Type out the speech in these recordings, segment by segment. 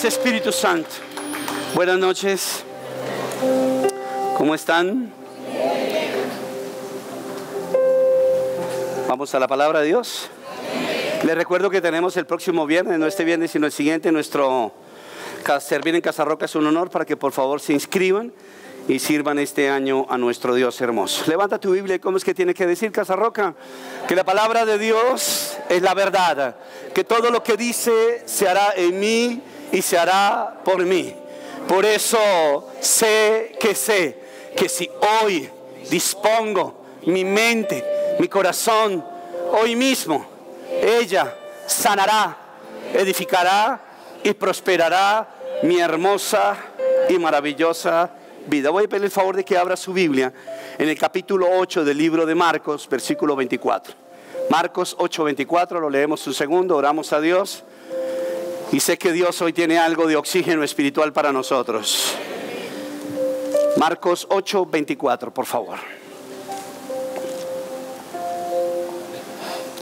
Gracias, Espíritu Santo. Buenas noches. ¿Cómo están? Vamos a la palabra de Dios. Les recuerdo que tenemos el próximo viernes, no este viernes sino el siguiente, nuestro servir en Casa Roca. Es un honor para que por favor se inscriban y sirvan este año a nuestro Dios hermoso. Levanta tu Biblia. ¿Cómo es que tiene que decir Casa Roca? Que la palabra de Dios es la verdad, que todo lo que dice se hará en mí y se hará por mí. Por eso sé que si hoy dispongo mi mente, mi corazón, hoy mismo, ella sanará, edificará y prosperará mi hermosa y maravillosa vida. Voy a pedir el favor de que abra su Biblia en el capítulo 8 del libro de Marcos, versículo 24. Marcos 8:24, lo leemos un segundo, oramos a Dios. Y sé que Dios hoy tiene algo de oxígeno espiritual para nosotros. Marcos 8:24, por favor.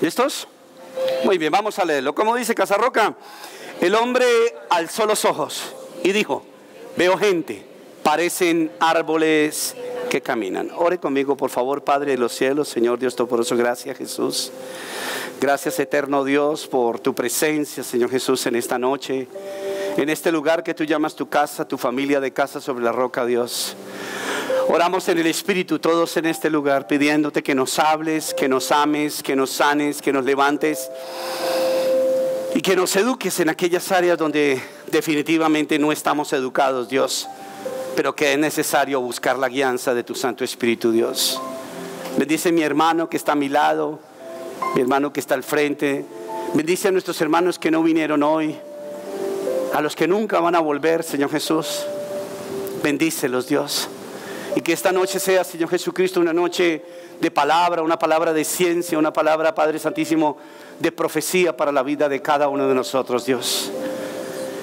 ¿Listos? Muy bien, vamos a leerlo. Como dice Casa Roca, el hombre alzó los ojos y dijo: veo gente, parecen árboles que caminan. Ore conmigo, por favor. Padre de los cielos, Señor Dios Todopoderoso, gracias, Jesús. Gracias, eterno Dios, por tu presencia, Señor Jesús, en esta noche, en este lugar que tú llamas tu casa, tu familia de casa sobre la roca, Dios. Oramos en el Espíritu todos en este lugar, pidiéndote que nos hables, que nos ames, que nos sanes, que nos levantes y que nos eduques en aquellas áreas donde definitivamente no estamos educados, Dios, pero que es necesario buscar la guianza de tu Santo Espíritu, Dios. Bendice a mi hermano que está a mi lado, mi hermano que está al frente. Bendice a nuestros hermanos que no vinieron hoy, a los que nunca van a volver, Señor Jesús. Bendícelos, Dios. Y que esta noche sea, Señor Jesucristo, una noche de palabra, una palabra de ciencia, una palabra, Padre Santísimo, de profecía para la vida de cada uno de nosotros, Dios.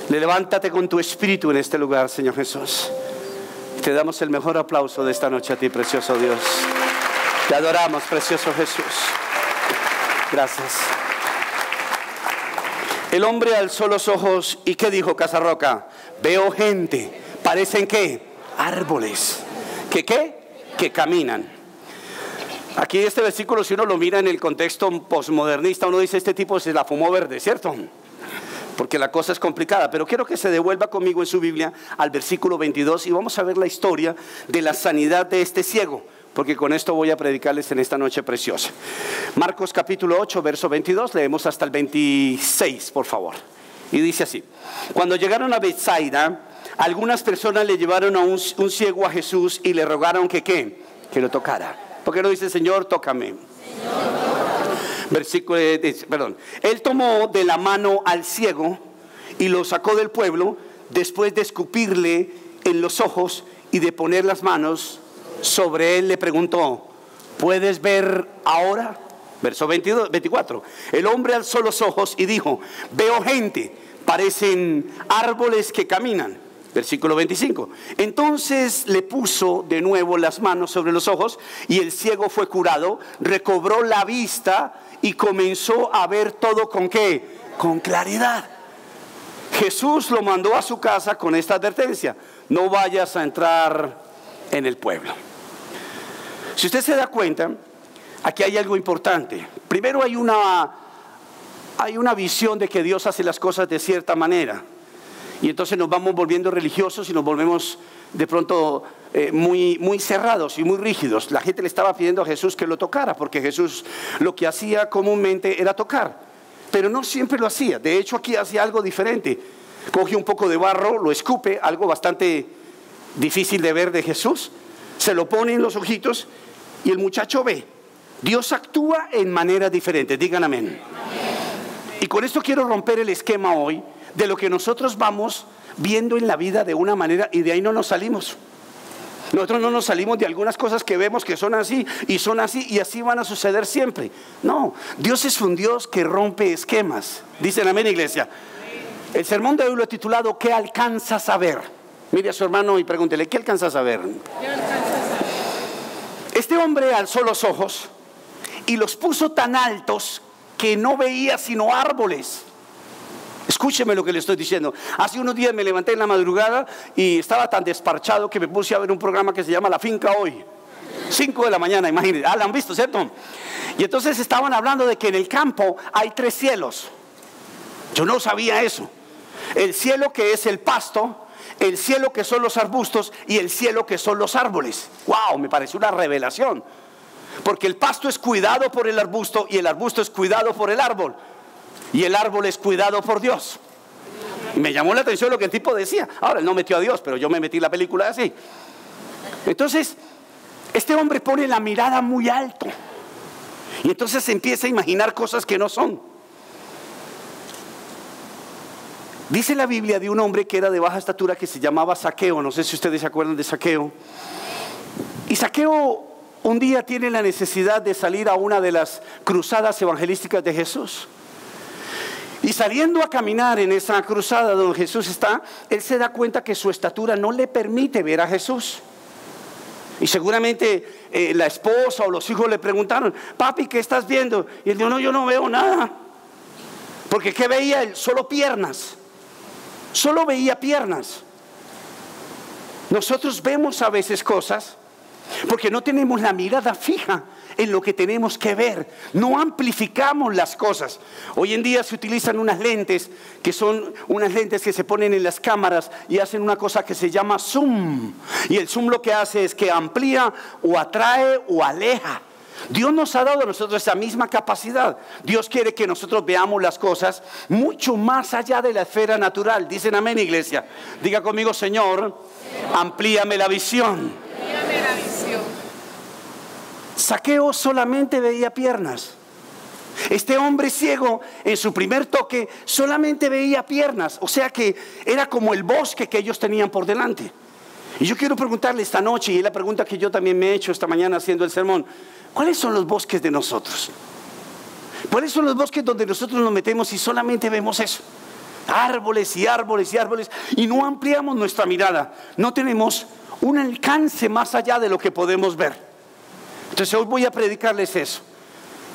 Levántate con tu espíritu en este lugar, Señor Jesús. Te damos el mejor aplauso de esta noche a ti, precioso Dios. Te adoramos, precioso Jesús. Gracias. El hombre alzó los ojos y ¿qué dijo Casa Roca? Veo gente, parecen ¿qué? Árboles. Que caminan. Aquí este versículo, si uno lo mira en el contexto posmodernista, uno dice: este tipo se la fumó verde, ¿cierto? Porque la cosa es complicada. Pero quiero que se devuelva conmigo en su Biblia al versículo 22 y vamos a ver la historia de la sanidad de este ciego, porque con esto voy a predicarles en esta noche preciosa. Marcos capítulo 8, verso 22, leemos hasta el 26, por favor. Y dice así: cuando llegaron a Betsaida, algunas personas le llevaron a un ciego a Jesús y le rogaron que lo tocara. ¿Por qué no dice: Señor, tócame? Versículo, él tomó de la mano al ciego y lo sacó del pueblo, después de escupirle en los ojos y de poner las manos sobre él, le preguntó: ¿puedes ver ahora? Verso 24. El hombre alzó los ojos y dijo: veo gente, parecen árboles que caminan. Versículo 25. Entonces le puso de nuevo las manos sobre los ojos y el ciego fue curado, recobró la vista y comenzó a ver todo ¿con qué? Con claridad. Jesús lo mandó a su casa con esta advertencia: no vayas a entrar en el pueblo. Si usted se da cuenta, aquí hay algo importante. Primero hay una visión de que Dios hace las cosas de cierta manera. Y entonces nos vamos volviendo religiosos y nos volvemos de pronto muy cerrados y muy rígidos. La gente le estaba pidiendo a Jesús que lo tocara, porque Jesús lo que hacía comúnmente era tocar, pero no siempre lo hacía. De hecho, aquí hacía algo diferente. Coge un poco de barro, lo escupe, algo bastante difícil de ver de Jesús, se lo pone en los ojitos y el muchacho ve. Dios actúa en manera diferente. Digan amén. Y con esto quiero romper el esquema hoy de lo que nosotros vamos viendo en la vida de una manera y de ahí no nos salimos. Nosotros no nos salimos de algunas cosas que vemos que son así y así van a suceder siempre. No, Dios es un Dios que rompe esquemas. Dicen amén, iglesia. El sermón de hoy lo he titulado ¿qué alcanzas a ver? Mire a su hermano y pregúntele: ¿qué alcanzas a ver? Este hombre alzó los ojos y los puso tan altos que no veía sino árboles. Escúcheme lo que le estoy diciendo. Hace unos días me levanté en la madrugada y estaba tan desparchado que me puse a ver un programa que se llama La Finca Hoy. 5 de la mañana, imagínense. ¿La han visto, cierto? Y entonces estaban hablando de que en el campo hay 3 cielos. Yo no sabía eso. El cielo que es el pasto, el cielo que son los arbustos y el cielo que son los árboles. ¡Wow! Me pareció una revelación. Porque el pasto es cuidado por el arbusto y el arbusto es cuidado por el árbol. Y el árbol es cuidado por Dios. Me llamó la atención lo que el tipo decía. Ahora, él no metió a Dios, pero yo me metí la película así. Entonces, este hombre pone la mirada muy alto. Y entonces se empieza a imaginar cosas que no son. Dice la Biblia de un hombre que era de baja estatura que se llamaba Zaqueo. No sé si ustedes se acuerdan de Zaqueo. Y Zaqueo un día tiene la necesidad de salir a una de las cruzadas evangelísticas de Jesús. Y saliendo a caminar en esa cruzada donde Jesús está, él se da cuenta que su estatura no le permite ver a Jesús. Y seguramente la esposa o los hijos le preguntaron: papi, ¿qué estás viendo? Y él dijo: no, yo no veo nada. Porque ¿qué veía él? Solo piernas. Solo veía piernas. Nosotros vemos a veces cosas porque no tenemos la mirada fija en lo que tenemos que ver. No amplificamos las cosas. Hoy en día se utilizan unas lentes que son unas lentes que se ponen en las cámaras y hacen una cosa que se llama zoom. Y el zoom lo que hace es que amplía o atrae o aleja. Dios nos ha dado a nosotros esa misma capacidad. Dios quiere que nosotros veamos las cosas mucho más allá de la esfera natural. Dicen amén, iglesia. Diga conmigo: Señor, amplíame la visión. Amplíame la visión. Zaqueo solamente veía piernas. Este hombre ciego en su primer toque solamente veía piernas. O sea que era como el bosque que ellos tenían por delante. Y yo quiero preguntarle esta noche, y es la pregunta que yo también me he hecho esta mañana haciendo el sermón: ¿cuáles son los bosques de nosotros? ¿Cuáles son los bosques donde nosotros nos metemos y solamente vemos eso? Árboles y árboles y árboles, y no ampliamos nuestra mirada. No tenemos un alcance más allá de lo que podemos ver. Entonces hoy voy a predicarles eso.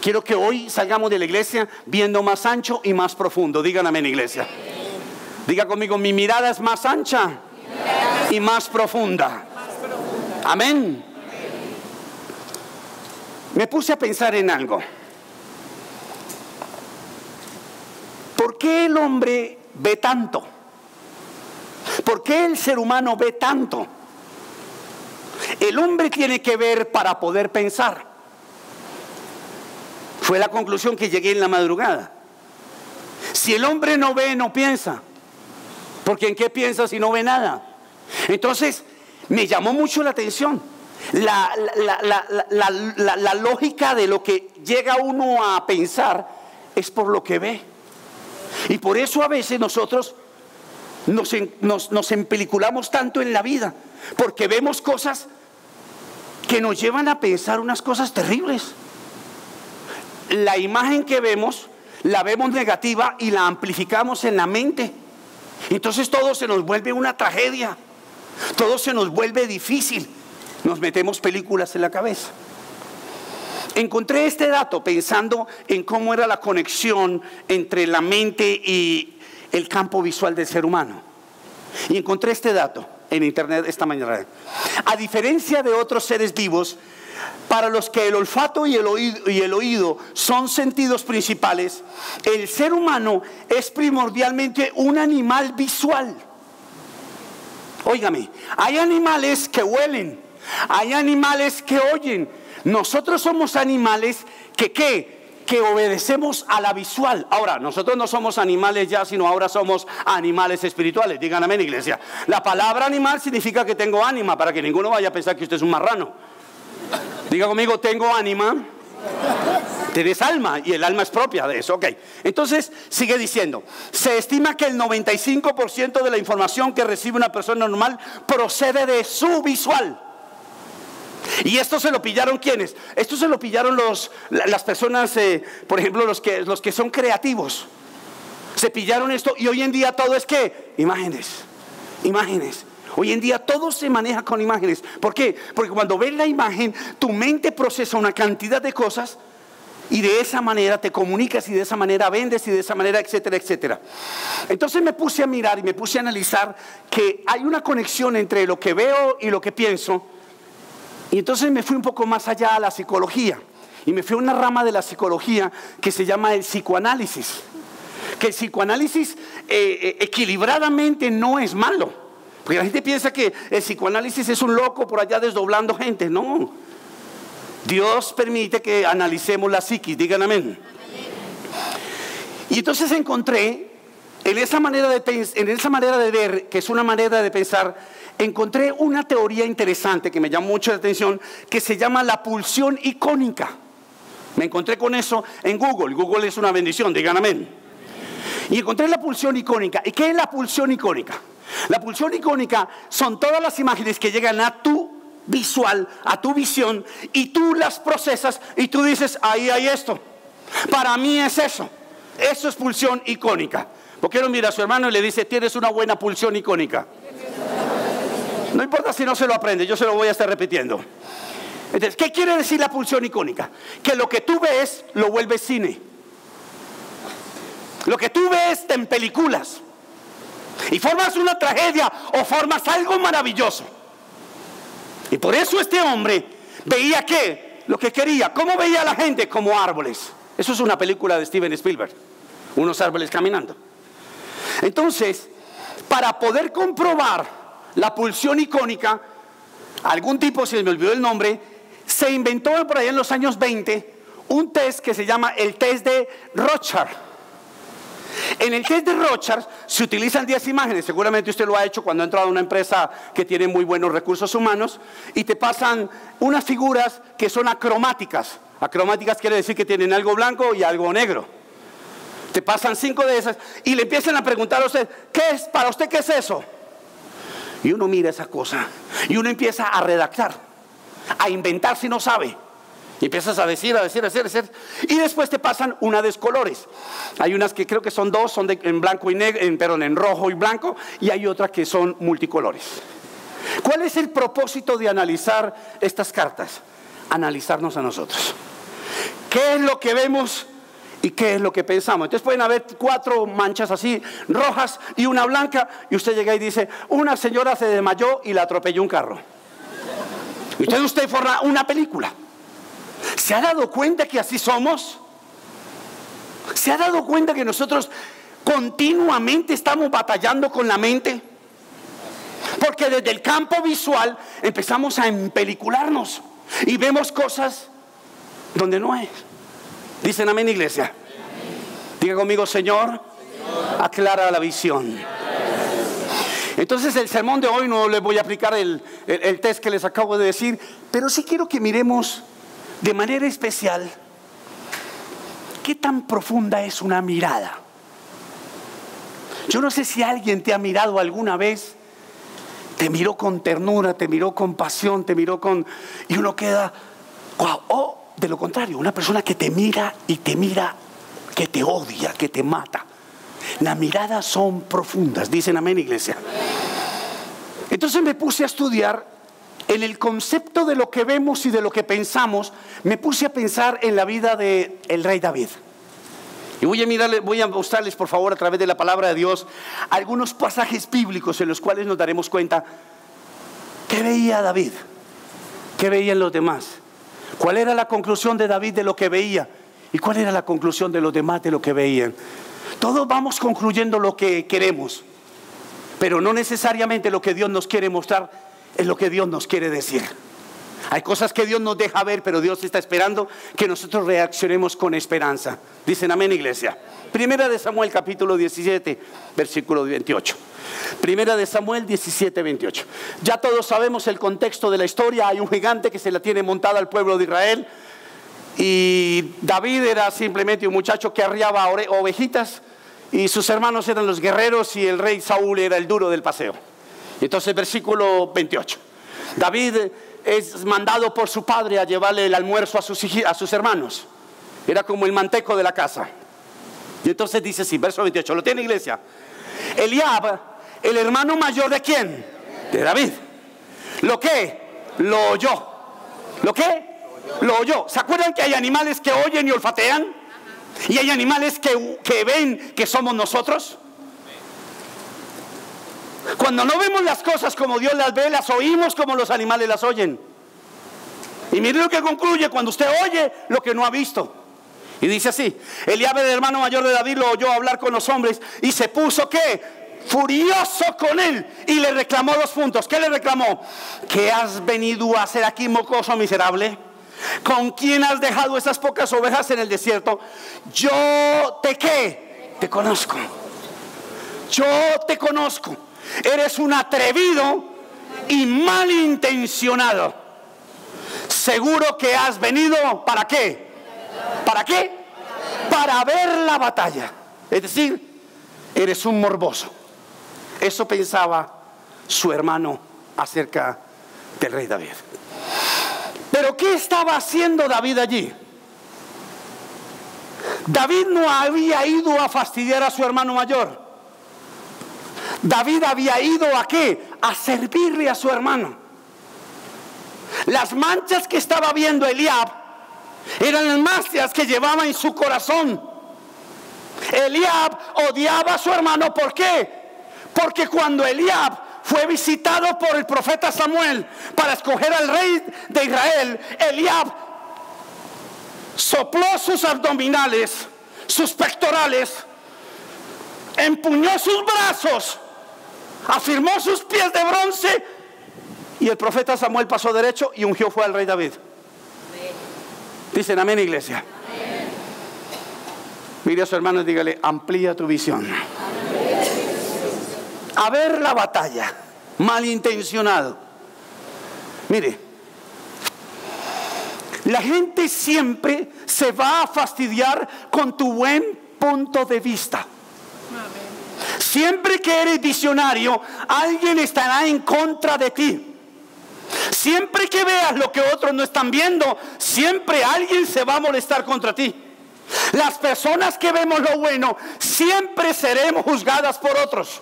Quiero que hoy salgamos de la iglesia viendo más ancho y más profundo. Digan amén, iglesia. Diga conmigo: mi mirada es más ancha y más profunda. Amén. Me puse a pensar en algo. ¿Por qué el hombre ve tanto? ¿Por qué el ser humano ve tanto? El hombre tiene que ver para poder pensar. Fue la conclusión que llegué en la madrugada. Si el hombre no ve, no piensa. Porque ¿en qué piensa si no ve nada? Entonces me llamó mucho la atención la lógica de lo que llega uno a pensar es por lo que ve. Y por eso a veces nosotros nos empeliculamos tanto en la vida, porque vemos cosas que nos llevan a pensar unas cosas terribles. La imagen que vemos, la vemos negativa y la amplificamos en la mente. Entonces todo se nos vuelve una tragedia, todo se nos vuelve difícil. Nos metemos películas en la cabeza. Encontré este dato pensando en cómo era la conexión entre la mente y el campo visual del ser humano. Y encontré este dato en internet esta mañana. A diferencia de otros seres vivos, para los que el olfato y el oído son sentidos principales, el ser humano es primordialmente un animal visual. Óigame, hay animales que huelen, hay animales que oyen. Nosotros somos animales que obedecemos a la visual. Ahora, nosotros no somos animales ya, sino ahora somos animales espirituales. Digan amén, iglesia. La palabra animal significa que tengo ánima, para que ninguno vaya a pensar que usted es un marrano. Diga conmigo: tengo ánima. Tienes alma, y el alma es propia de eso. Ok, entonces sigue diciendo: se estima que el 95% de la información que recibe una persona normal procede de su visual. Y esto se lo pillaron ¿quiénes? Esto se lo pillaron las personas, por ejemplo, los que son creativos. Se pillaron esto, y hoy en día todo es ¿qué? Imágenes. Hoy en día todo se maneja con imágenes. ¿Por qué? Porque cuando ves la imagen, tu mente procesa una cantidad de cosas y de esa manera te comunicas y de esa manera vendes y de esa manera, etcétera, etcétera. Entonces me puse a mirar y me puse a analizar que hay una conexión entre lo que veo y lo que pienso. Y entonces me fui un poco más allá a la psicología y me fui a una rama de la psicología que se llama el psicoanálisis. Que el psicoanálisis equilibradamente no es malo, porque la gente piensa que el psicoanálisis es un loco por allá desdoblando gente. No, Dios permite que analicemos la psiquis, digan amén. Y entonces encontré en esa manera de ver, que es una manera de pensar, encontré una teoría interesante que me llamó mucho la atención, que se llama la pulsión icónica. Me encontré con eso en Google. Google es una bendición, digan amén. Y encontré la pulsión icónica. ¿Y qué es la pulsión icónica? La pulsión icónica son todas las imágenes que llegan a tu visual, a tu visión, y tú las procesas y tú dices, ahí hay esto. Para mí es eso. Eso es pulsión icónica. ¿Por qué no mira a su hermano y le dice, tienes una buena pulsión icónica? No importa si no se lo aprende, yo se lo voy a estar repitiendo. Entonces, ¿qué quiere decir la pulsión icónica? Que lo que tú ves lo vuelves cine. Lo que tú ves en películas y formas una tragedia o formas algo maravilloso. Y por eso este hombre veía que lo que quería, ¿cómo veía a la gente? Como árboles. Eso es una película de Steven Spielberg, unos árboles caminando. Entonces, para poder comprobar la pulsión icónica, algún tipo, se me olvidó el nombre, se inventó por ahí en los años 20 un test que se llama el test de Rorschach. En el test de Rorschach se utilizan 10 imágenes, seguramente usted lo ha hecho cuando ha entrado a una empresa que tiene muy buenos recursos humanos, y te pasan unas figuras que son acromáticas. Acromáticas quiere decir que tienen algo blanco y algo negro. Te pasan 5 de esas y le empiezan a preguntar a usted, ¿qué es? ¿Para usted qué es eso? Y uno mira esa cosa y uno empieza a redactar, a inventar si no sabe. Y empiezas a decir. Y después te pasan una de colores. Hay unas que creo que son 2, son en blanco y negro, en rojo y blanco. Y hay otras que son multicolores. ¿Cuál es el propósito de analizar estas cartas? Analizarnos a nosotros. ¿Qué es lo que vemos y qué es lo que pensamos? Entonces pueden haber 4 manchas así, rojas y una blanca. Y usted llega y dice, una señora se desmayó y la atropelló un carro. Y usted forma una película. ¿Se ha dado cuenta que así somos? ¿Se ha dado cuenta que nosotros continuamente estamos batallando con la mente? Porque desde el campo visual empezamos a empelicularnos y vemos cosas donde no es. ¿Dicen amén, iglesia? Diga conmigo, Señor, aclara la visión. Entonces el sermón de hoy no les voy a aplicar el test que les acabo de decir, pero sí quiero que miremos de manera especial qué tan profunda es una mirada. Yo no sé si alguien te ha mirado alguna vez, te miró con ternura, te miró con pasión, te miró con... y uno queda, wow. O de lo contrario, una persona que te mira y te mira, que te odia, que te mata. Las miradas son profundas, dicen amén, iglesia. Entonces me puse a estudiar en el concepto de lo que vemos y de lo que pensamos. Me puse a pensar en la vida del rey David. Y voy a mostrarles, por favor, a través de la palabra de Dios, algunos pasajes bíblicos en los cuales nos daremos cuenta qué veía David, qué veían los demás, cuál era la conclusión de David de lo que veía y cuál era la conclusión de los demás de lo que veían. Todos vamos concluyendo lo que queremos, pero no necesariamente lo que Dios nos quiere mostrar es lo que Dios nos quiere decir. Hay cosas que Dios nos deja ver, pero Dios está esperando que nosotros reaccionemos con esperanza. Dicen amén, iglesia. Primera de Samuel capítulo 17 versículo 28. Primera de Samuel 17, 28. Ya todos sabemos el contexto de la historia. Hay un gigante que se la tiene montada al pueblo de Israel, y David era simplemente un muchacho que arriaba ovejitas, y sus hermanos eran los guerreros y el rey Saúl era el duro del paseo. Entonces versículo 28, David es mandado por su padre a llevarle el almuerzo a sus hermanos. Era como el manteco de la casa. Y entonces dice así, verso 28, ¿lo tiene, iglesia? Eliab, el hermano mayor ¿de quién? De David. ¿Lo qué? Lo oyó. ¿Lo qué? Lo oyó. ¿Se acuerdan que hay animales que oyen y olfatean? Y hay animales que ven que somos nosotros. Cuando no vemos las cosas como Dios las ve, las oímos como los animales las oyen. Y mire lo que concluye cuando usted oye lo que no ha visto. Y dice así: Eliab, el hermano mayor de David, lo oyó hablar con los hombres y se puso ¿qué? Furioso con él, y le reclamó 2 puntos. ¿Qué le reclamó? ¿Qué has venido a hacer aquí, mocoso miserable? ¿Con quién has dejado esas pocas ovejas en el desierto? Yo te ¿qué? Te conozco. Yo te conozco. Eres un atrevido y malintencionado. Seguro que has venido ¿para qué? ¿Para qué? Para ver la batalla. Es decir, eres un morboso. Eso pensaba su hermano acerca del rey David. Pero ¿qué estaba haciendo David allí? David no había ido a fastidiar a su hermano mayor. David había ido ¿a qué? A servirle a su hermano. Las manchas que estaba viendo Eliab eran las manchas que llevaba en su corazón. Eliab odiaba a su hermano. ¿Por qué? Porque cuando Eliab fue visitado por el profeta Samuel para escoger al rey de Israel, Eliab sopló sus abdominales, sus pectorales, empuñó sus brazos, afirmó sus pies de bronce, y el profeta Samuel pasó derecho y ungió fue al rey David. Dicen amén, iglesia. Amén. Mire a su hermano y dígale: amplía tu visión. A ver la batalla. Malintencionado. Mire, la gente siempre se va a fastidiar con tu buen punto de vista. Siempre que eres visionario, alguien estará en contra de ti. Siempre que veas lo que otros no están viendo, siempre alguien se va a molestar contra ti. Las personas que vemos lo bueno, siempre seremos juzgadas por otros.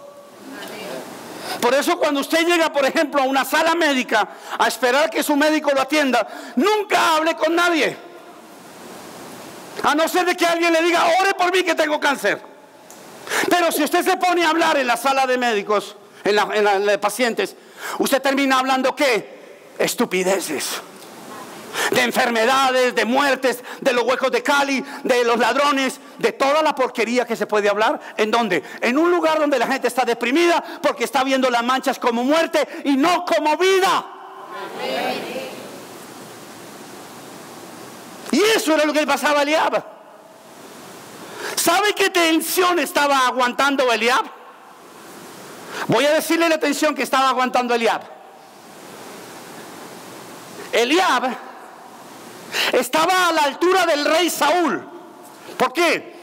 Por eso cuando usted llega, por ejemplo, a una sala médica a esperar que su médico lo atienda, nunca hable con nadie, a no ser de que alguien le diga: ore por mí que tengo cáncer. Pero si usted se pone a hablar en la sala de médicos, en la de pacientes, usted termina hablando ¿qué? Estupideces, de enfermedades, de muertes, de los huecos de Cali, de los ladrones, de toda la porquería que se puede hablar. ¿En dónde? En un lugar donde la gente está deprimida porque está viendo las manchas como muerte y no como vida. Y eso era lo que le pasaba a Eliab. ¿Sabe qué tensión estaba aguantando Eliab? Voy a decirle la tensión que estaba aguantando Eliab. Eliab estaba a la altura del rey Saúl. ¿Por qué?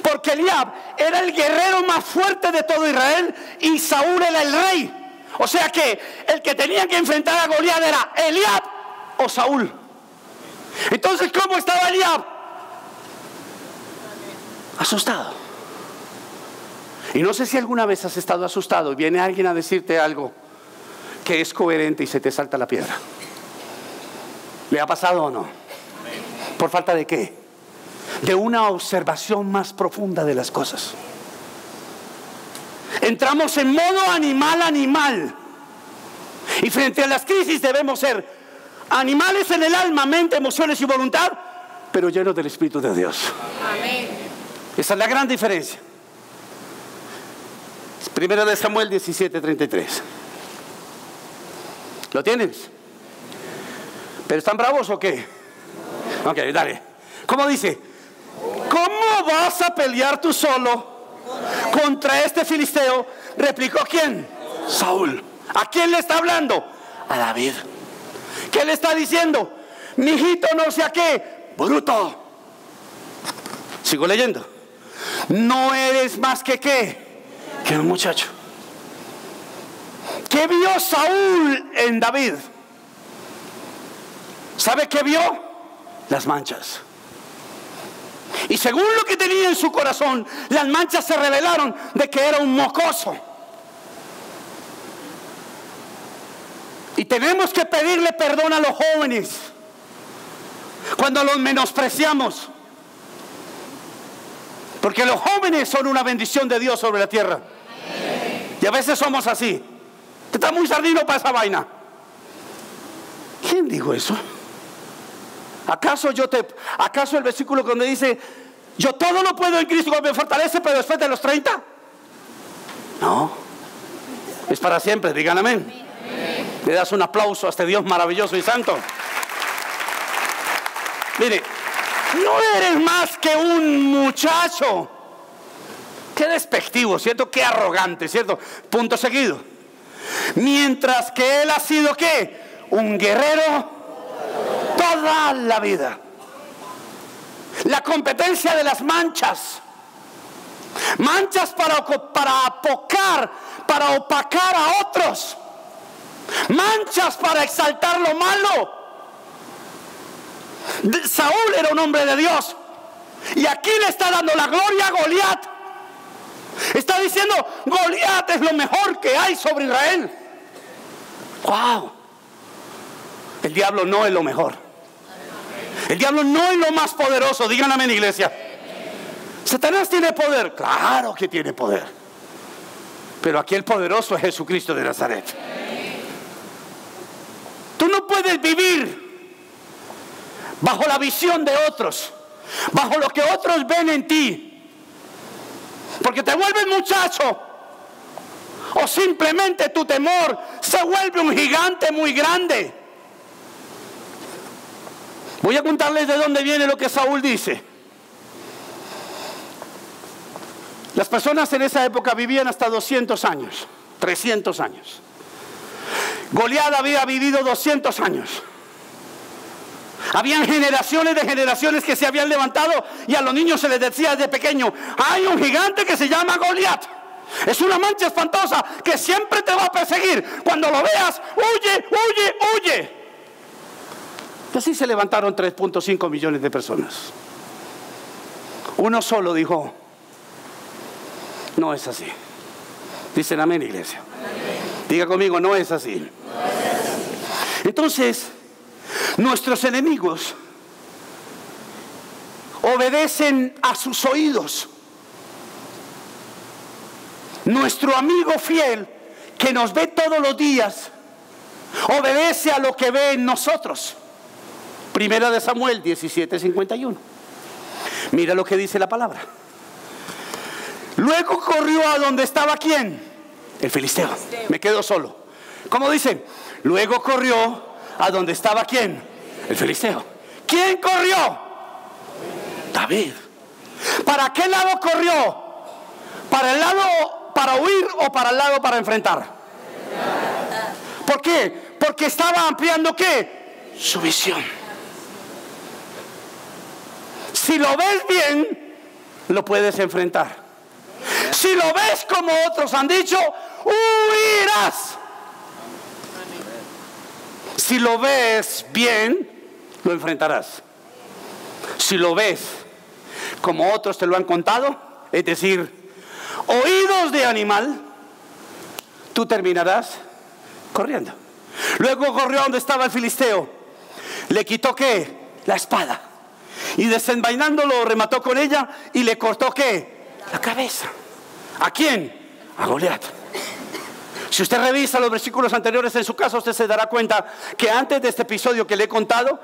Porque Eliab era el guerrero más fuerte de todo Israel y Saúl era el rey. O sea que el que tenía que enfrentar a Goliat era Eliab o Saúl. Entonces, ¿cómo estaba Eliab? Asustado. Y no sé si alguna vez has estado asustado y viene alguien a decirte algo que es coherente y se te salta la piedra. ¿Le ha pasado o no? ¿Por falta de qué? De una observación más profunda de las cosas. Entramos en modo animal. Y frente a las crisis debemos ser animales en el alma, mente, emociones y voluntad, pero llenos del Espíritu de Dios. Amén. Esa es la gran diferencia. Primera de Samuel 17:33. ¿Lo tienes? ¿Pero están bravos o qué? Ok, dale. ¿Cómo dice? ¿Cómo vas a pelear tú solo contra este filisteo? Replicó ¿quién? Saúl. ¿A quién le está hablando? A David. ¿Qué le está diciendo? Mijito no sé a qué, bruto. Sigo leyendo. No eres más que ¿qué? Que un muchacho. ¿Qué vio Saúl en David? ¿Sabe qué vio? Las manchas. Y según lo que tenía en su corazón, las manchas se revelaron de que era un mocoso. Y tenemos que pedirle perdón a los jóvenes cuando los menospreciamos. Porque los jóvenes son una bendición de Dios sobre la tierra. Y a veces somos así. Te está muy sardino para esa vaina. ¿Quién dijo eso? ¿Acaso el versículo donde dice, yo todo lo puedo en Cristo que me fortalece, pero después de los 30? No. Es para siempre, digan amén. Le das un aplauso a este Dios maravilloso y santo. Mire, no eres más que un muchacho. Qué despectivo, ¿cierto? Qué arrogante, ¿cierto? Punto seguido. Mientras que él ha sido, ¿qué? Un guerrero toda la vida. La competencia de las manchas. Manchas para opacar a otros. Manchas para exaltar lo malo. Saúl era un hombre de Dios. Y aquí le está dando la gloria a Goliat. Está diciendo, Goliat es lo mejor que hay sobre Israel. ¡Wow! El diablo no es lo mejor. El diablo no es lo más poderoso. Digan amén, iglesia. ¿Satanás tiene poder? Claro que tiene poder. Pero aquí el poderoso es Jesucristo de Nazaret. Tú no puedes vivir bajo la visión de otros, bajo lo que otros ven en ti, porque te vuelves muchacho, o simplemente tu temor se vuelve un gigante muy grande. Voy a contarles de dónde viene lo que Saúl dice. Las personas en esa época vivían hasta 200 años, 300 años. Goliat había vivido 200 años. Habían generaciones de generaciones que se habían levantado y a los niños se les decía desde pequeño, hay un gigante que se llama Goliat. Es una mancha espantosa que siempre te va a perseguir. Cuando lo veas, huye, huye, huye. Y así se levantaron 3.5 millones de personas. Uno solo dijo, no es así. Dicen amén, iglesia. Diga conmigo, no es así. Entonces, nuestros enemigos obedecen a sus oídos. Nuestro amigo fiel, que nos ve todos los días, obedece a lo que ve en nosotros. Primera de Samuel 17:51. Mira lo que dice la palabra. Luego corrió a donde estaba ¿quién? El filisteo. Me quedo solo. ¿Cómo dice? Luego corrió a donde estaba ¿quién? El filisteo. ¿Quién corrió? David. ¿Para qué lado corrió? ¿Para el lado para huir o para el lado para enfrentar? ¿Por qué? Porque estaba ampliando ¿qué? Su visión. Si lo ves bien, lo puedes enfrentar. Si lo ves como otros han dicho, huirás. Si lo ves bien, lo enfrentarás. Si lo ves como otros te lo han contado, es decir, oídos de animal, tú terminarás corriendo. Luego corrió a donde estaba el filisteo, le quitó ¿qué? La espada, y desenvainándolo remató con ella y le cortó ¿qué? La cabeza. ¿A quién? A Goliat. Si usted revisa los versículos anteriores en su casa, usted se dará cuenta que antes de este episodio que le he contado,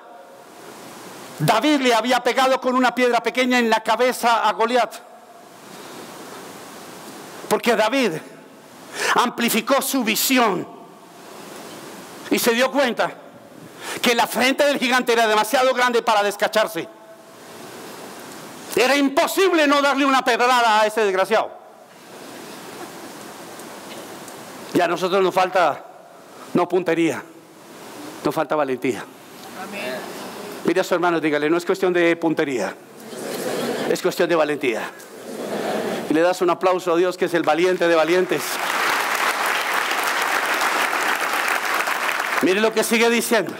David le había pegado con una piedra pequeña en la cabeza a Goliat. Porque David amplificó su visión y se dio cuenta que la frente del gigante era demasiado grande para descacharse. Era imposible no darle una pedrada a ese desgraciado. Ya a nosotros nos falta no puntería, nos falta valentía. Amén. Mire a su hermano, dígale, no es cuestión de puntería, es cuestión de valentía. Y le das un aplauso a Dios, que es el valiente de valientes. Mire lo que sigue diciendo.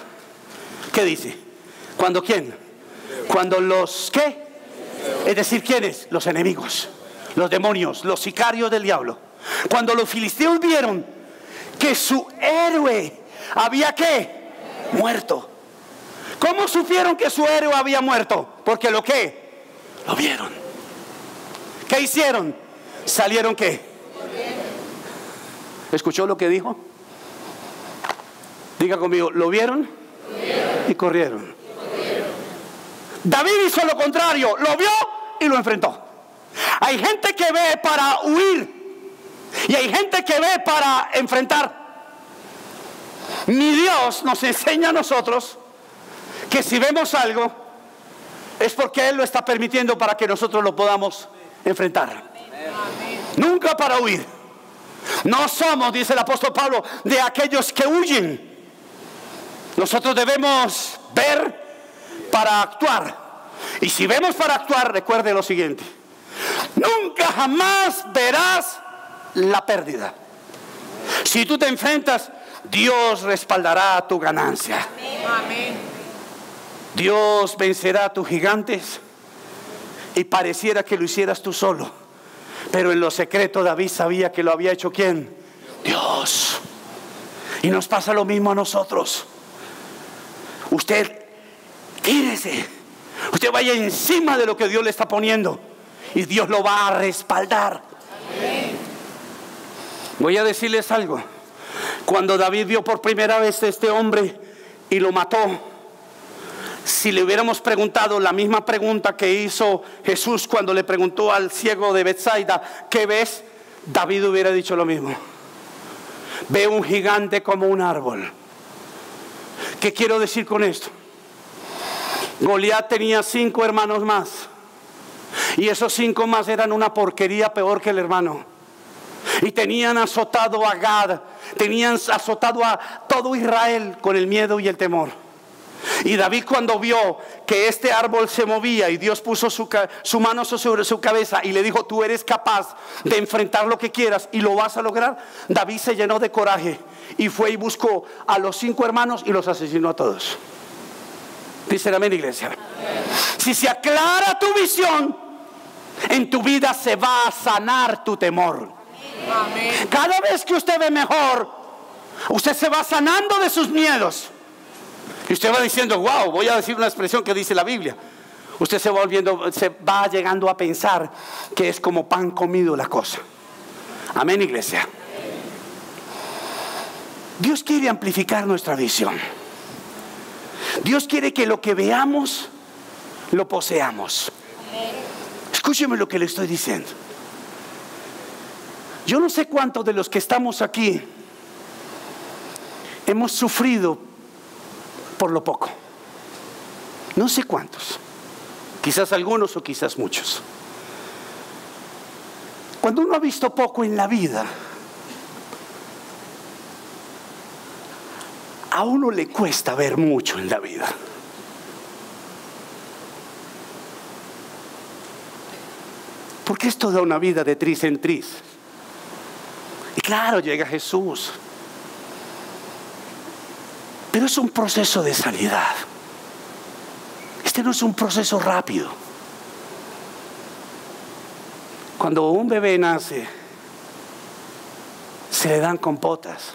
¿Qué dice? ¿Cuándo quién? Cuando los ¿qué? Es decir, ¿quiénes? Los enemigos, los demonios, los sicarios del diablo. Cuando los filisteos vieron que su héroe había ¿qué? Muerto. ¿Cómo supieron que su héroe había muerto? Porque lo vieron. ¿Qué hicieron? ¿Salieron qué? ¿Escuchó lo que dijo? Diga conmigo, ¿lo vieron? Y corrieron. David hizo lo contrario, lo vio y lo enfrentó. Hay gente que ve para huir y hay gente que ve para enfrentar. Mi Dios nos enseña a nosotros que si vemos algo es porque Él lo está permitiendo para que nosotros lo podamos enfrentar. Amén. Nunca para huir. No somos, dice el apóstol Pablo, de aquellos que huyen. Nosotros debemos ver para actuar. Y si vemos para actuar, recuerde lo siguiente: nunca jamás verás la pérdida. Si tú te enfrentas, Dios respaldará tu ganancia. Amén. Dios vencerá a tus gigantes. Y pareciera que lo hicieras tú solo, pero en lo secreto David sabía que lo había hecho ¿quién? Dios. Y nos pasa lo mismo a nosotros. Usted tírese, usted vaya encima de lo que Dios le está poniendo y Dios lo va a respaldar. Amén. Voy a decirles algo. Cuando David vio por primera vez a este hombre y lo mató, si le hubiéramos preguntado la misma pregunta que hizo Jesús cuando le preguntó al ciego de Betsaida, ¿qué ves? David hubiera dicho lo mismo. Ve un gigante como un árbol. ¿Qué quiero decir con esto? Goliat tenía 5 hermanos más, y esos 5 más eran una porquería peor que el hermano. Y tenían azotado a Gad, tenían azotado a todo Israel con el miedo y el temor. Y David, cuando vio que este árbol se movía y Dios puso su mano sobre su cabeza y le dijo: tú eres capaz de enfrentar lo que quieras y lo vas a lograr, David se llenó de coraje y fue y buscó a los 5 hermanos y los asesinó a todos. Dicen amén, iglesia. Amén. Si se aclara tu visión, en tu vida se va a sanar tu temor. Amén. Cada vez que usted ve mejor, usted se va sanando de sus miedos. Y usted va diciendo: wow, voy a decir una expresión que dice la Biblia. Usted se va llegando a pensar que es como pan comido la cosa. Amén, iglesia. Dios quiere amplificar nuestra visión. Dios quiere que lo que veamos lo poseamos. Escúcheme lo que le estoy diciendo. Yo no sé cuántos de los que estamos aquí hemos sufrido por lo poco. No sé cuántos. Quizás algunos o quizás muchos. Cuando uno ha visto poco en la vida, a uno le cuesta ver mucho en la vida. Porque es toda una vida de tris en tris. Y claro, llega Jesús. Pero es un proceso de sanidad. Este no es un proceso rápido. Cuando un bebé nace, se le dan compotas.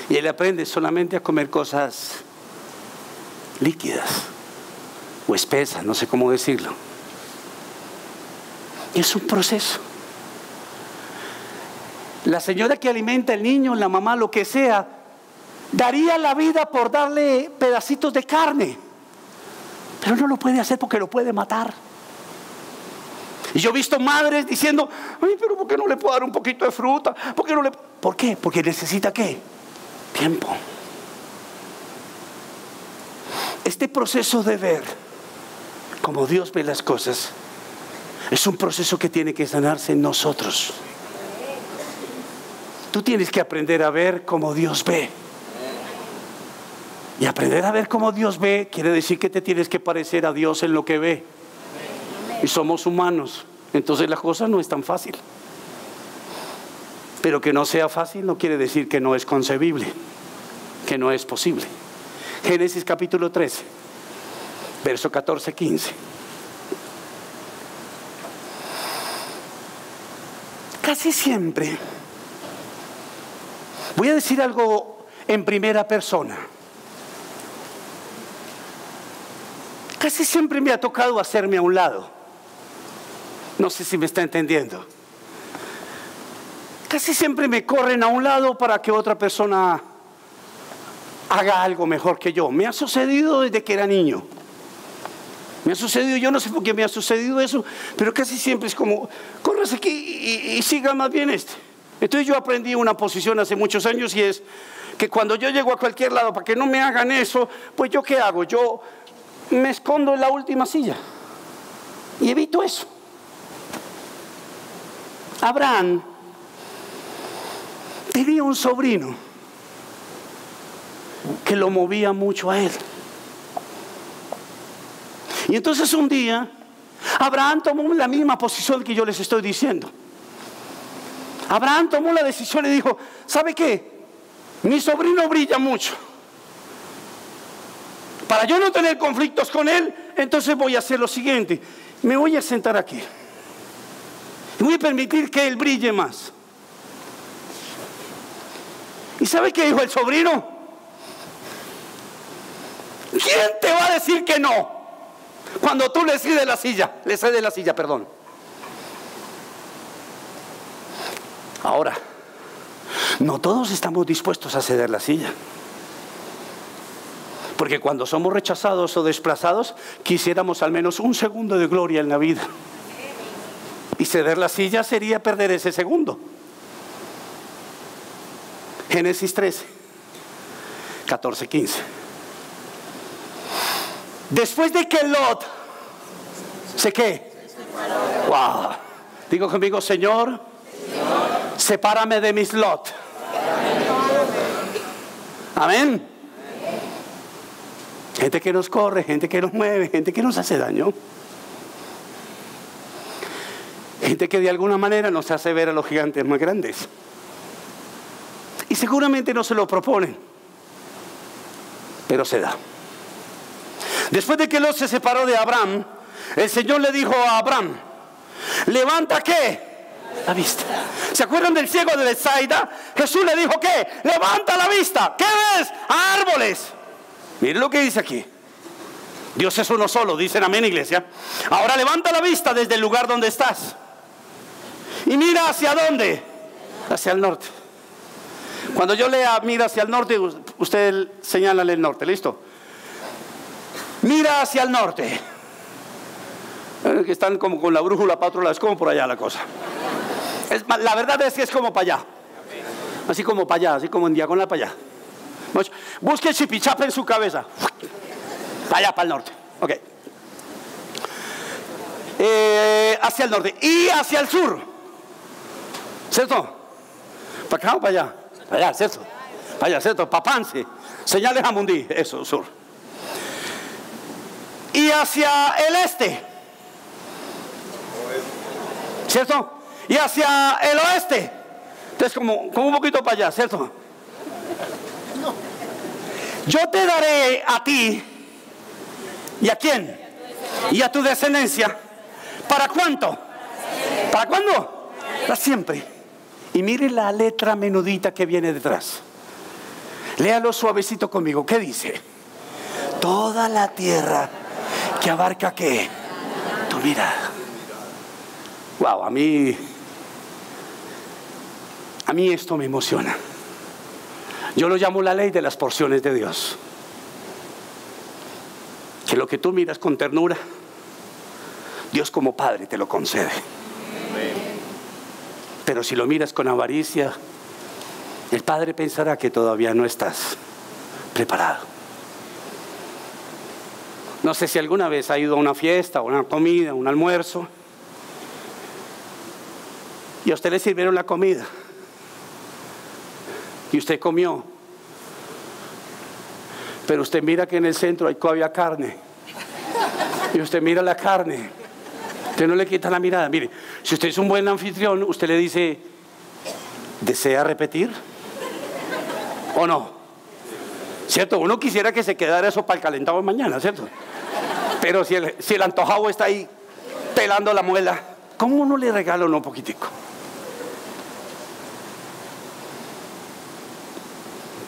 Y él aprende solamente a comer cosas líquidas o espesas, no sé cómo decirlo. Y es un proceso. La señora que alimenta al niño, la mamá, lo que sea, daría la vida por darle pedacitos de carne, pero no lo puede hacer porque lo puede matar. Y yo he visto madres diciendo: ay, pero ¿por qué no le puedo dar un poquito de fruta? ¿Por qué? Porque necesita ¿qué? Tiempo. Este proceso de ver como Dios ve las cosas es un proceso que tiene que sanarse en nosotros. Tú tienes que aprender a ver como Dios ve. Y aprender a ver como Dios ve quiere decir que te tienes que parecer a Dios en lo que ve. Y somos humanos, entonces la cosa no es tan fácil. Pero que no sea fácil no quiere decir que no es concebible, que no es posible. Génesis capítulo 13, verso 14-15. Casi siempre, voy a decir algo en primera persona. casi siempre me ha tocado hacerme a un lado. No sé si me está entendiendo. Casi siempre me corren a un lado para que otra persona haga algo mejor que yo. Me ha sucedido desde que era niño. Me ha sucedido, yo no sé por qué me ha sucedido eso, pero casi siempre es como, corres aquí y siga más bien este. Entonces yo aprendí una posición hace muchos años, y es que cuando yo llego a cualquier lado, para que no me hagan eso, pues yo ¿qué hago? Yo me escondo en la última silla y evito eso. Abraham tenía un sobrino que lo movía mucho a él. Y entonces un día Abraham tomó la misma posición que yo les estoy diciendo. Abraham tomó la decisión y dijo, ¿sabe qué? Mi sobrino brilla mucho. Para yo no tener conflictos con él, entonces voy a hacer lo siguiente. Me voy a sentar aquí y voy a permitir que él brille más. ¿Y sabe qué dijo el sobrino? ¿Quién te va a decir que no? Cuando tú le cedes la silla, perdón. Ahora, no todos estamos dispuestos a ceder la silla. Porque cuando somos rechazados o desplazados, quisiéramos al menos un segundo de gloria en la vida. Y ceder la silla sería perder ese segundo. Génesis 13, 14, 15. Después de que Lot ¿se qué? Wow. Digo conmigo, Señor, sepárame de mis Lot. Amén. Gente que nos corre, gente que nos mueve, gente que nos hace daño. Gente que de alguna manera nos hace ver a los gigantes más grandes. Y seguramente no se lo proponen, pero se da. Después de que Lot se separó de Abraham, el Señor le dijo a Abraham, levanta ¿qué? La vista. ¿Se acuerdan del ciego de Bethsaida? Jesús le dijo ¿qué? Levanta la vista. ¿Qué ves? Árboles. Miren lo que dice aquí. Dios es uno solo, dicen amén, iglesia. Ahora levanta la vista desde el lugar donde estás y mira hacia dónde. Hacia el norte. Cuando yo lea mira hacia el norte, usted señálale el norte, ¿listo? Mira hacia el norte. Que están como con la brújula para otro lado, es como por allá la cosa. La verdad es que es como para allá. Así como para allá, así como en diagonal para allá. Busque chipichapa en su cabeza. Para allá, para el norte. Ok. Hacia el norte y hacia el sur. ¿Cierto? ¿Para acá o para allá? Para allá, ¿cierto? Para allá, ¿cierto? Papance. Señales a Mundí. Eso, sur. Y hacia el este, ¿cierto? Y hacia el oeste. Entonces como un poquito para allá, ¿cierto? Yo te daré a ti. ¿Y a quién? Y a tu descendencia. ¿Para cuánto? ¿Para cuándo? Para siempre. Y mire la letra menudita que viene detrás. Léalo suavecito conmigo. ¿Qué dice? Toda la tierra que abarca ¿qué? Tu mirada. Wow, a mí esto me emociona. Yo lo llamo la ley de las porciones de Dios. Que lo que tú miras con ternura, Dios como Padre te lo concede. Pero si lo miras con avaricia, el Padre pensará que todavía no estás preparado. No sé si alguna vez ha ido a una fiesta, una comida, un almuerzo, y a usted le sirvieron la comida y usted comió, pero usted mira que en el centro hay todavía carne y usted mira la carne, usted no le quita la mirada. Mire, si usted es un buen anfitrión, usted le dice, ¿desea repetir? ¿O no? ¿Cierto? Uno quisiera que se quedara eso para el calentado de mañana, ¿cierto? Pero si el antojado está ahí pelando la muela, ¿cómo uno le regala un poquitico?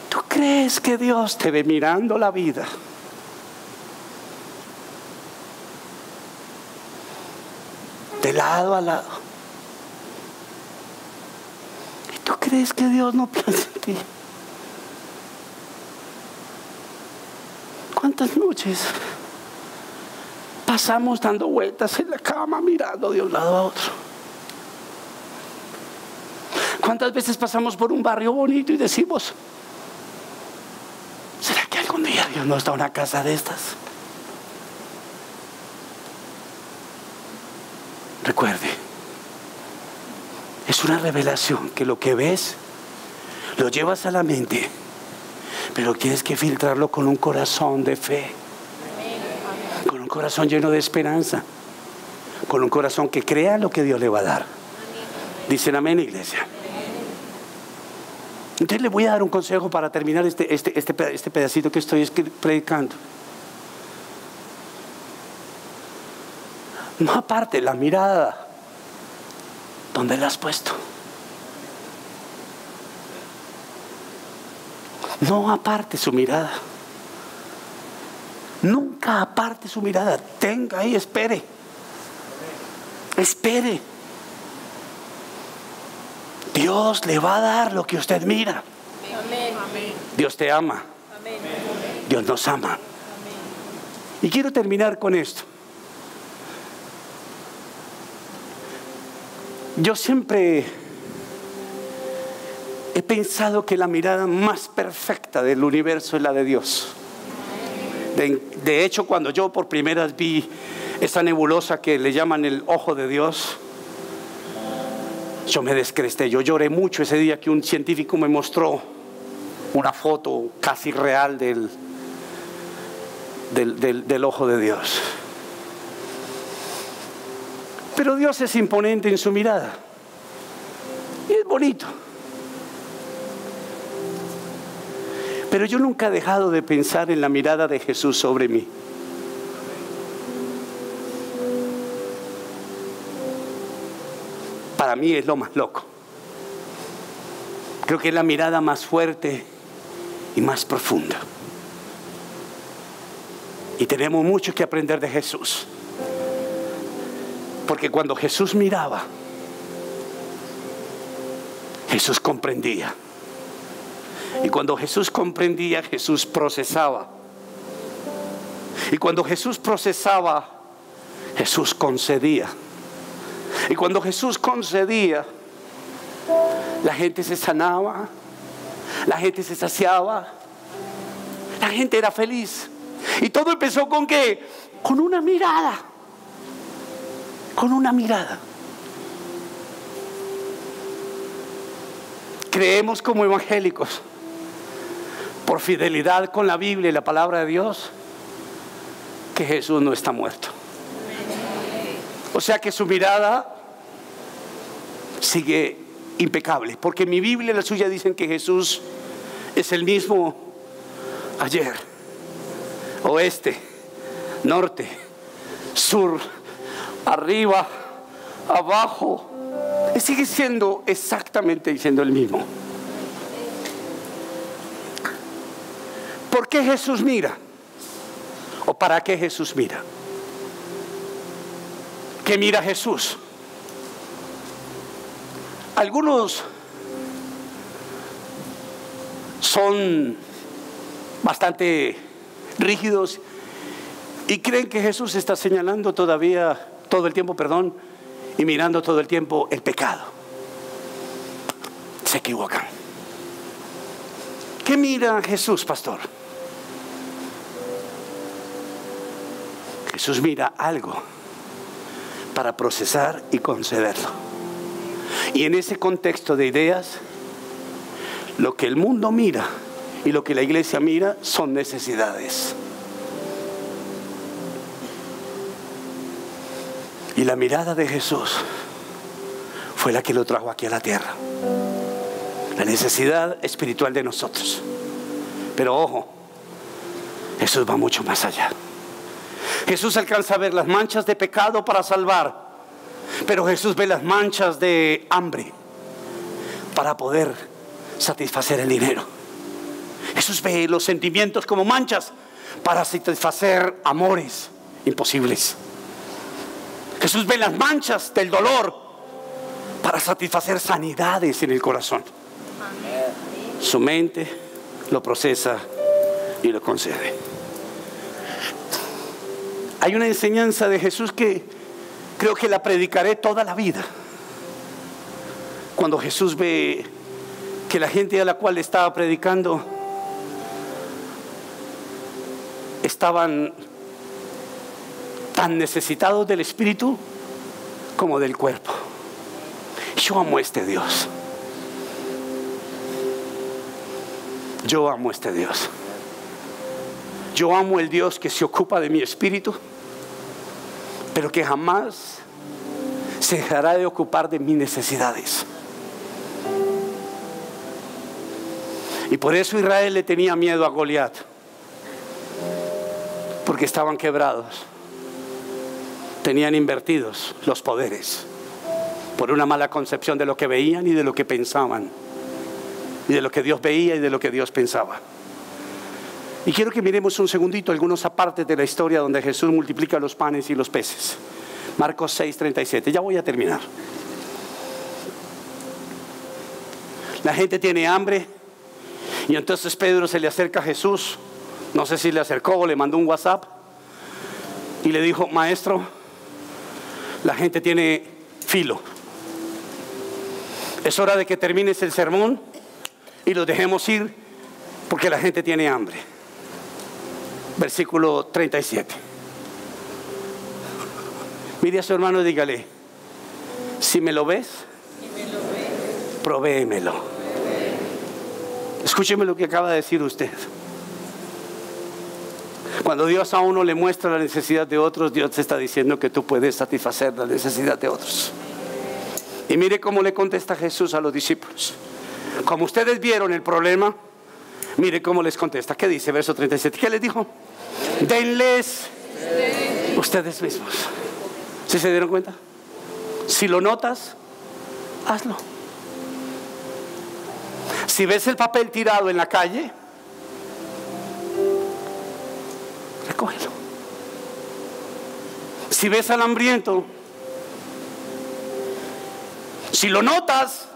¿Tú crees que Dios te ve mirando la vida lado a lado. ¿Y tú crees que Dios no piensa en ti? ¿Cuántas noches pasamos dando vueltas en la cama mirando de un lado a otro? ¿Cuántas veces pasamos por un barrio bonito y decimos, ¿será que algún día Dios nos da una casa de estas? Recuerde, es una revelación que lo que ves lo llevas a la mente, pero tienes que filtrarlo con un corazón de fe, con un corazón lleno de esperanza, con un corazón que crea lo que Dios le va a dar. Dicen amén, iglesia. Entonces le voy a dar un consejo para terminar este pedacito que estoy predicando. No aparte la mirada. ¿Dónde la has puesto? No aparte su mirada. Nunca aparte su mirada. Tenga ahí, espere. Espere. Dios le va a dar lo que usted mira. Amén. Dios te ama. Amén. Dios nos ama. Amén. Y quiero terminar con esto. Yo siempre he pensado que la mirada más perfecta del universo es la de Dios. De hecho, cuando yo por primera vez vi esa nebulosa que le llaman el ojo de Dios, yo me descresté. Yo lloré mucho ese día que un científico me mostró una foto casi real del ojo de Dios. Pero Dios es imponente en su mirada y es bonito. Pero yo nunca he dejado de pensar en la mirada de Jesús sobre mí. Para mí es lo más loco. Creo que es la mirada más fuerte y más profunda. Y tenemos mucho que aprender de Jesús. Porque cuando Jesús miraba, Jesús comprendía. Y cuando Jesús comprendía, Jesús procesaba. Y cuando Jesús procesaba, Jesús concedía. Y cuando Jesús concedía, la gente se sanaba, la gente se saciaba, la gente era feliz. Y todo empezó ¿con qué? Con una mirada. Con una mirada. Creemos como evangélicos, por fidelidad con la Biblia y la palabra de Dios, que Jesús no está muerto. O sea que su mirada sigue impecable, porque mi Biblia y la suya dicen que Jesús es el mismo ayer, oeste, norte, sur, arriba, abajo. Y sigue siendo exactamente diciendo el mismo. ¿Por qué Jesús mira? ¿O para qué Jesús mira? ¿Qué mira Jesús? Algunos son bastante rígidos y creen que Jesús está señalando todavía, todo el tiempo, y mirando todo el tiempo el pecado. Se equivocan. ¿Qué mira Jesús, pastor? Jesús mira algo para procesar y concederlo. Y en ese contexto de ideas, lo que el mundo mira y lo que la iglesia mira son necesidades. Y la mirada de Jesús fue la que lo trajo aquí a la tierra. La necesidad espiritual de nosotros. Pero ojo, Jesús va mucho más allá. Jesús alcanza a ver las manchas de pecado para salvar, pero Jesús ve las manchas de hambre para poder satisfacer el dinero. Jesús ve los sentimientos como manchas para satisfacer amores imposibles. Jesús ve las manchas del dolor para satisfacer sanidades en el corazón. Su mente lo procesa y lo concede. Hay una enseñanza de Jesús que creo que la predicaré toda la vida. Cuando Jesús ve que la gente a la cual estaba predicando estaban tan necesitados del espíritu como del cuerpo. Yo amo a este Dios. Yo amo a este Dios. Yo amo el Dios que se ocupa de mi espíritu, pero que jamás se dejará de ocupar de mis necesidades. Y por eso Israel le tenía miedo a Goliat, porque estaban quebrados, tenían invertidos los poderes por una mala concepción de lo que veían y de lo que pensaban, y de lo que Dios veía y de lo que Dios pensaba. Y quiero que miremos un segundito algunos apartes de la historia donde Jesús multiplica los panes y los peces. Marcos 6:37, ya voy a terminar. La gente tiene hambre y entonces Pedro se le acerca a Jesús. No sé si le acercó o le mandó un WhatsApp y le dijo: maestro, la gente tiene filo. Es hora de que termines el sermón y los dejemos ir porque la gente tiene hambre. Versículo 37. Mire a su hermano y dígale: si me lo ves, provéemelo. Escúcheme lo que acaba de decir usted. Cuando Dios a uno le muestra la necesidad de otros, Dios te está diciendo que tú puedes satisfacer la necesidad de otros. Y mire cómo le contesta Jesús a los discípulos. Como ustedes vieron el problema, mire cómo les contesta. ¿Qué dice? Verso 37. ¿Qué les dijo? Denles ustedes mismos. ¿Sí se dieron cuenta? Si lo notas, hazlo. Si ves el papel tirado en la calle, recógelo. Si ves al hambriento, si lo notas,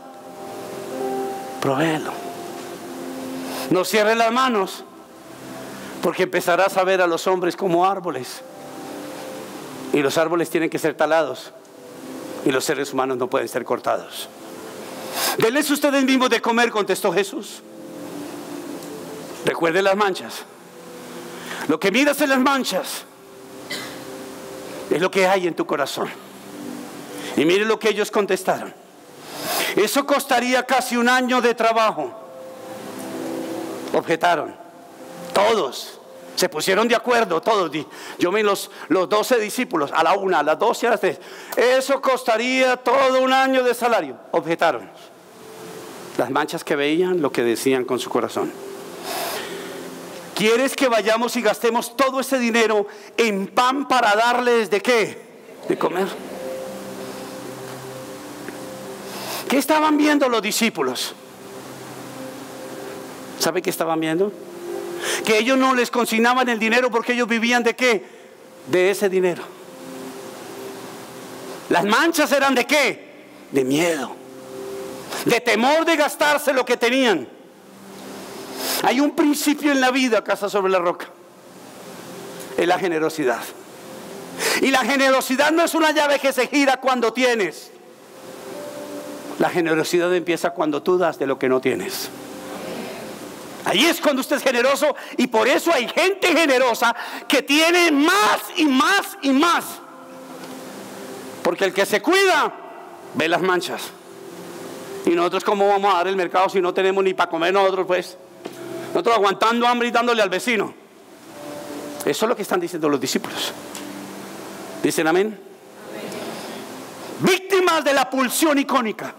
provéelo. No cierres las manos, porque empezarás a ver a los hombres como árboles, y los árboles tienen que ser talados y los seres humanos no pueden ser cortados. Denles ustedes mismos de comer, contestó Jesús. Recuerde las manchas. Lo que miras en las manchas es lo que hay en tu corazón. Y mire lo que ellos contestaron: eso costaría casi un año de trabajo. Objetaron. Todos se pusieron de acuerdo, todos. Yo vi los 12 discípulos, a la 1, a las 12, a las 3. Eso costaría todo un año de salario. Objetaron. Las manchas que veían, lo que decían con su corazón. ¿Quieres que vayamos y gastemos todo ese dinero en pan para darles de qué? De comer. ¿Qué estaban viendo los discípulos? ¿Sabe qué estaban viendo? Que ellos no les consignaban el dinero porque ellos vivían de qué? De ese dinero. Las manchas eran de qué? De miedo, de temor de gastarse lo que tenían. Hay un principio en la vida, Casa sobre la Roca: es la generosidad. Y la generosidad no es una llave que se gira cuando tienes. La generosidad empieza cuando tú das de lo que no tienes. Ahí es cuando usted es generoso, y por eso hay gente generosa que tiene más y más y más. Porque el que se cuida ve las manchas. Y nosotros, ¿cómo vamos a dar el mercado si no tenemos ni para comer nosotros, pues? Nosotros aguantando hambre y dándole al vecino. Eso es lo que están diciendo los discípulos. ¿Dicen amén? Víctimas de la pulsión icónica.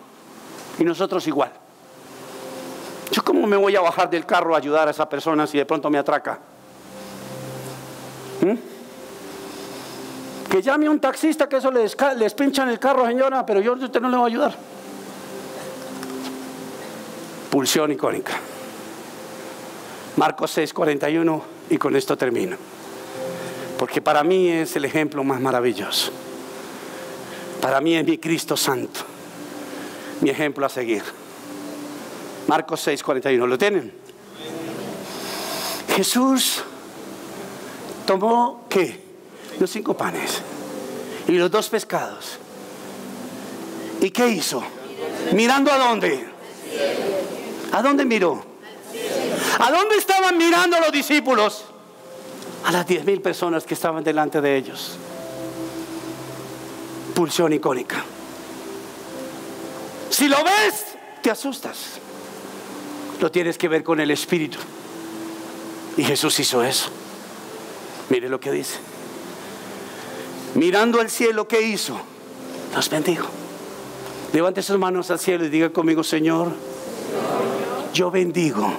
Y nosotros igual. ¿Yo cómo me voy a bajar del carro a ayudar a esa persona si de pronto me atraca? Que llame a un taxista, que eso les pinchan el carro, señora, pero yo a usted no le voy a ayudar. Pulsión icónica. Marcos 6:41, y con esto termino, porque para mí es el ejemplo más maravilloso. Para mí es mi Cristo Santo, mi ejemplo a seguir. Marcos 6:41, ¿lo tienen? Jesús tomó, ¿qué? Los 5 panes y los 2 pescados. ¿Y qué hizo? ¿Mirando a dónde? ¿A dónde miró? ¿A dónde estaban mirando los discípulos? A las 10,000 personas que estaban delante de ellos. Pulsión icónica. Si lo ves, te asustas. Lo tienes que ver con el Espíritu. Y Jesús hizo eso. Mire lo que dice. Mirando al cielo, ¿qué hizo? Los bendijo. Levante sus manos al cielo y diga conmigo: Señor, yo bendigo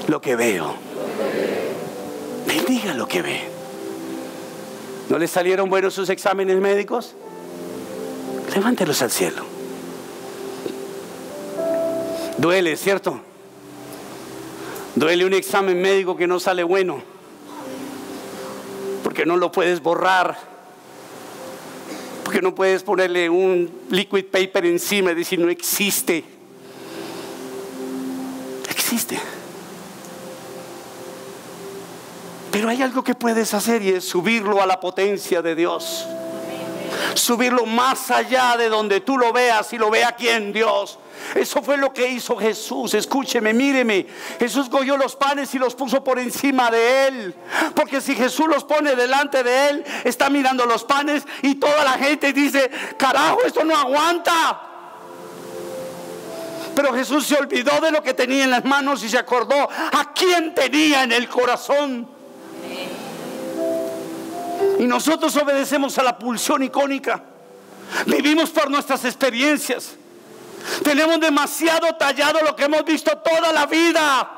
lo que veo. Bendiga lo que ve. ¿No le salieron buenos sus exámenes médicos? Levántelos al cielo. Duele, ¿cierto? Duele un examen médico que no sale bueno, porque no lo puedes borrar, porque no puedes ponerle un liquid paper encima y decir no existe. Existe. Pero hay algo que puedes hacer, y es subirlo a la potencia de Dios. Subirlo más allá de donde tú lo veas, y lo vea quién, Dios. Eso fue lo que hizo Jesús. Escúcheme, míreme. Jesús cogió los panes y los puso por encima de él, porque si Jesús los pone delante de él, está mirando los panes y toda la gente dice: carajo, esto no aguanta. Pero Jesús se olvidó de lo que tenía en las manos y se acordó a quién tenía en el corazón. Y nosotros obedecemos a la pulsión icónica. Vivimos por nuestras experiencias. Tenemos demasiado tallado lo que hemos visto toda la vida.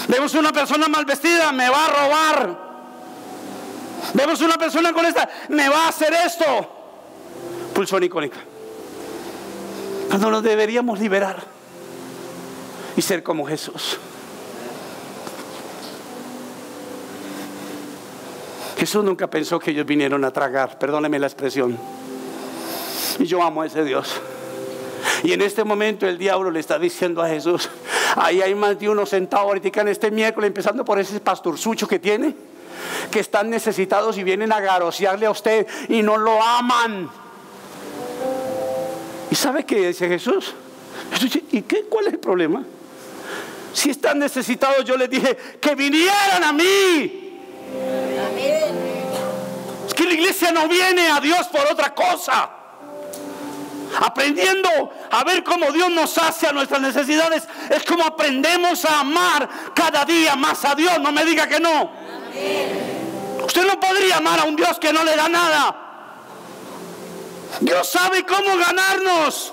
Vemos una persona mal vestida, me va a robar. Vemos una persona con esta, me va a hacer esto. Pulsión icónica. Cuando nos deberíamos liberar y ser como Jesús. Jesús nunca pensó que ellos vinieron a tragar, perdóneme la expresión. Y yo amo a ese Dios. Y en este momento el diablo le está diciendo a Jesús: ahí hay más de uno sentado ahorita en este miércoles, empezando por ese pastorzucho que tiene, que están necesitados y vienen a garosearle a usted y no lo aman. ¿Y sabe qué dice Jesús? ¿Y qué? ¿Cuál es el problema? Si están necesitados, yo les dije que vinieran a mí. Es que la iglesia no viene a Dios por otra cosa. Aprendiendo a ver cómo Dios nos hace a nuestras necesidades, es como aprendemos a amar cada día más a Dios. No me diga que no. Usted no podría amar a un Dios que no le da nada. Dios sabe cómo ganarnos,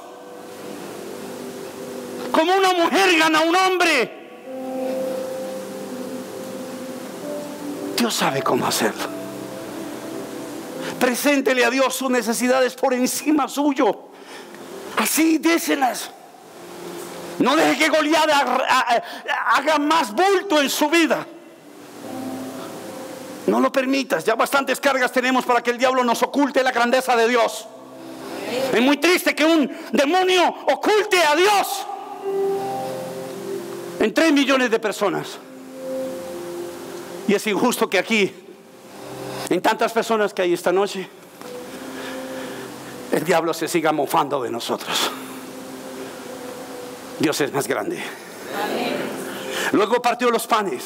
como una mujer gana a un hombre. Dios sabe cómo hacerlo. Preséntele a Dios sus necesidades por encima suyo. Así déselas. No deje que Goliat haga más bulto en su vida. No lo permitas. Ya bastantes cargas tenemos para que el diablo nos oculte la grandeza de Dios. Es muy triste que un demonio oculte a Dios en 3 millones de personas. Y es injusto que aquí, en tantas personas que hay esta noche, el diablo se siga mofando de nosotros. Dios es más grande. Amén. Luego partió los panes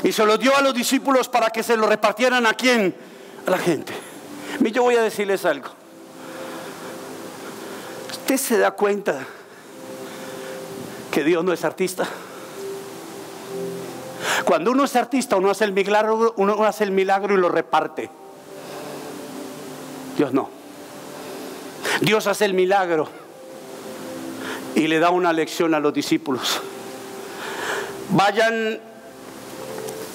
y se los dio a los discípulos para que se los repartieran. ¿A quién? A la gente. Y yo voy a decirles algo. ¿Usted se da cuenta que Dios no es artista? Cuando uno es artista, uno hace el milagro y lo reparte. Dios no. Dios hace el milagro y le da una lección a los discípulos. Vayan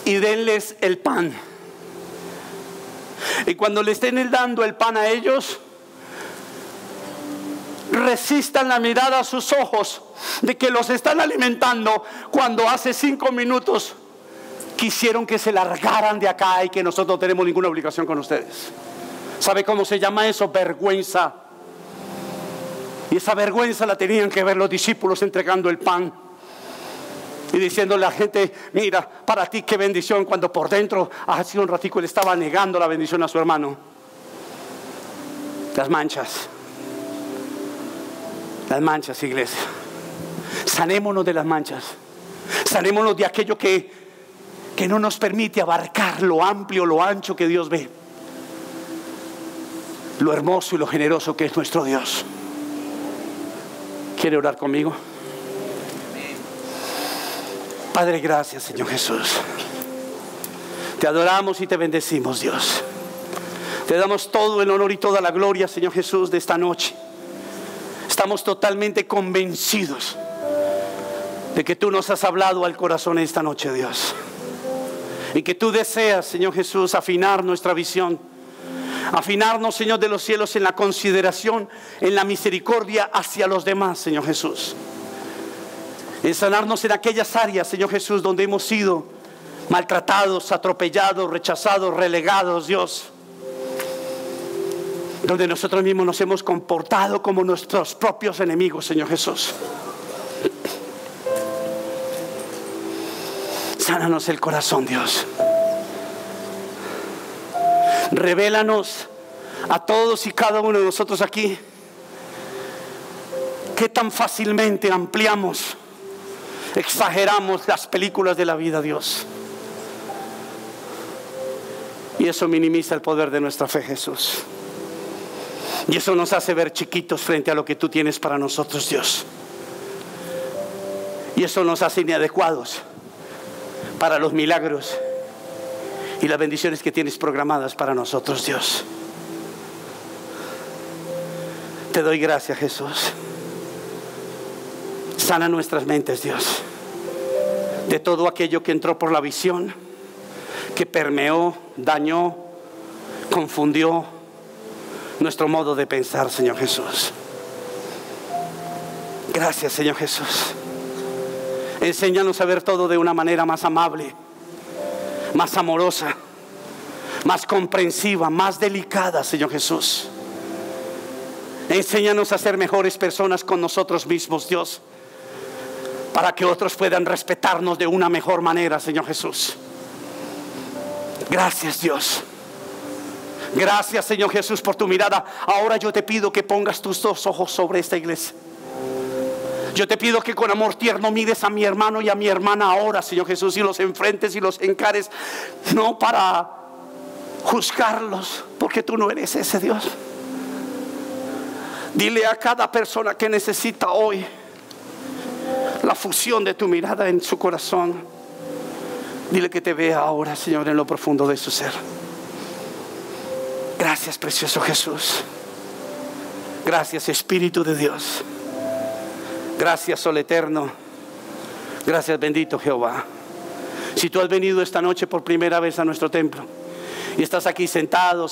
y denles el pan. Y cuando le estén dando el pan a ellos, resistan la mirada a sus ojos de que los están alimentando, cuando hace 5 minutos quisieron que se largaran de acá y que nosotros no tenemos ninguna obligación con ustedes. ¿Sabe cómo se llama eso? Vergüenza. Y esa vergüenza la tenían que ver los discípulos entregando el pan y diciéndole a la gente: mira, para ti qué bendición, cuando por dentro hace un ratico él estaba negando la bendición a su hermano. Las manchas, iglesia. Sanémonos de las manchas. Sanémonos de aquello que no nos permite abarcar lo amplio, lo ancho que Dios ve, lo hermoso y lo generoso que es nuestro Dios. ¿Quiere orar conmigo? Padre, gracias, Señor Jesús. Te adoramos y te bendecimos, Dios. Te damos todo el honor y toda la gloria, Señor Jesús, de esta noche. Estamos totalmente convencidos de que tú nos has hablado al corazón esta noche, Dios. Y que tú deseas, Señor Jesús, afinar nuestra visión. Afinarnos, Señor de los cielos, en la consideración, en la misericordia hacia los demás, Señor Jesús. En sanarnos en aquellas áreas, Señor Jesús, donde hemos sido maltratados, atropellados, rechazados, relegados, Dios. Donde nosotros mismos nos hemos comportado como nuestros propios enemigos, Señor Jesús. Sánanos el corazón, Dios. Revélanos a todos y cada uno de nosotros aquí qué tan fácilmente ampliamos, exageramos las películas de la vida, Dios. Y eso minimiza el poder de nuestra fe, Jesús. Y eso nos hace ver chiquitos frente a lo que tú tienes para nosotros, Dios. Y eso nos hace inadecuados para los milagros y las bendiciones que tienes programadas para nosotros, Dios. Te doy gracias, Jesús. Sana nuestras mentes, Dios, de todo aquello que entró por la visión, que permeó, dañó, confundió nuestro modo de pensar, Señor Jesús. Gracias, Señor Jesús. Enséñanos a ver todo de una manera más amable, más amorosa, más comprensiva, más delicada, Señor Jesús. Enséñanos a ser mejores personas con nosotros mismos, Dios, para que otros puedan respetarnos de una mejor manera, Señor Jesús. Gracias, Dios. Gracias, Señor Jesús, por tu mirada. Ahora yo te pido que pongas tus dos ojos sobre esta iglesia. Yo te pido que con amor tierno mires a mi hermano y a mi hermana ahora, Señor Jesús, y los enfrentes y los encares, no para juzgarlos, porque tú no eres ese Dios. Dile a cada persona que necesita hoy la fusión de tu mirada en su corazón. Dile que te vea ahora, Señor, en lo profundo de su ser. Gracias, precioso Jesús. Gracias, Espíritu de Dios. Gracias, Sol Eterno. Gracias, bendito Jehová. Si tú has venido esta noche por primera vez a nuestro templo y estás aquí sentado,